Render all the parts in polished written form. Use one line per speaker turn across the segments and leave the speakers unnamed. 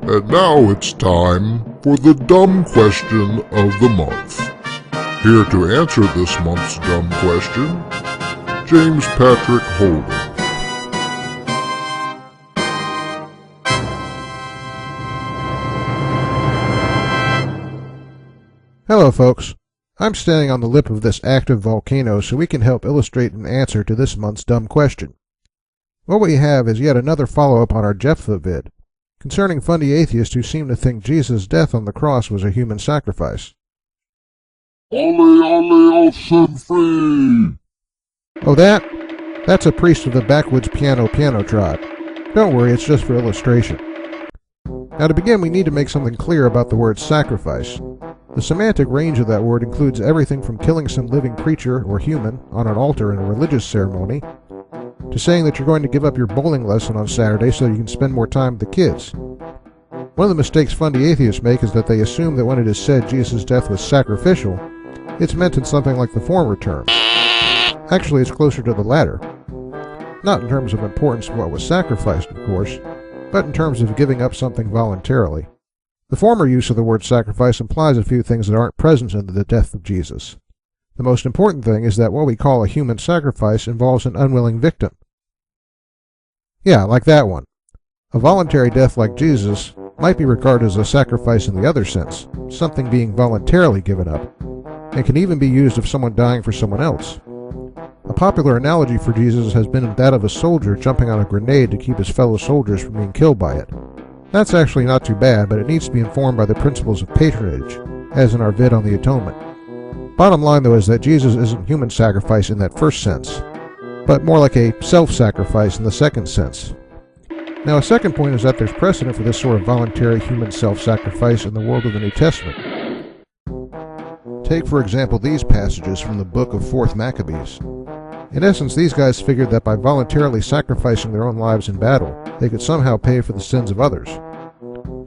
And now it's time for the dumb question of the month. Here to answer this month's dumb question, James Patrick Holden.
Hello folks, I'm standing on the lip of this active volcano so we can help illustrate an answer to this month's dumb question. What we have is yet another follow-up on our Jephthah vid, concerning fundy atheists who seem to think Jesus' death on the cross was a human sacrifice.
Ollie, Ollie, I'll sin free!
Oh that's a priest of the backwoods piano tribe. Don't worry, it's just for illustration. Now to begin, we need to make something clear about the word sacrifice. The semantic range of that word includes everything from killing some living creature or human on an altar in a religious ceremony, to saying that you're going to give up your bowling lesson on Saturday so you can spend more time with the kids. One of the mistakes fundy atheists make is that they assume that when it is said Jesus' death was sacrificial, it's meant in something like the former term. Actually, it's closer to the latter. Not in terms of importance of what was sacrificed, of course, but in terms of giving up something voluntarily. The former use of the word sacrifice implies a few things that aren't present in the death of Jesus. The most important thing is that what we call a human sacrifice involves an unwilling victim. Yeah, like that one. A voluntary death like Jesus might be regarded as a sacrifice in the other sense, something being voluntarily given up, and can even be used of someone dying for someone else. A popular analogy for Jesus has been that of a soldier jumping on a grenade to keep his fellow soldiers from being killed by it. That's actually not too bad, but it needs to be informed by the principles of patronage, as in our vid on the atonement. Bottom line though is that Jesus isn't human sacrifice in that first sense, but more like a self-sacrifice in the second sense. Now a second point is that there's precedent for this sort of voluntary human self-sacrifice in the world of the New Testament. Take for example these passages from the book of 4th Maccabees. In essence, these guys figured that by voluntarily sacrificing their own lives in battle, they could somehow pay for the sins of others.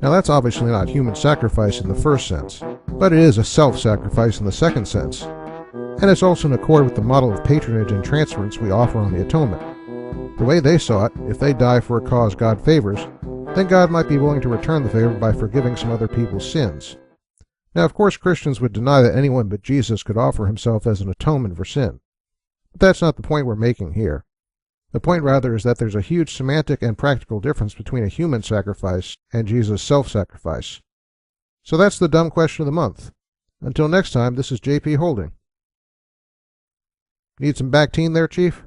Now that's obviously not human sacrifice in the first sense, but it is a self-sacrifice in the second sense, and it's also in accord with the model of patronage and transference we offer on the atonement. The way they saw it, if they die for a cause God favors, then God might be willing to return the favor by forgiving some other people's sins. Now of course Christians would deny that anyone but Jesus could offer himself as an atonement for sin. But that's not the point we're making here. The point rather is that there's a huge semantic and practical difference between a human sacrifice and Jesus' self-sacrifice. So that's the dumb question of the month. Until next time, this is JP Holding. Need some Bactine there, Chief?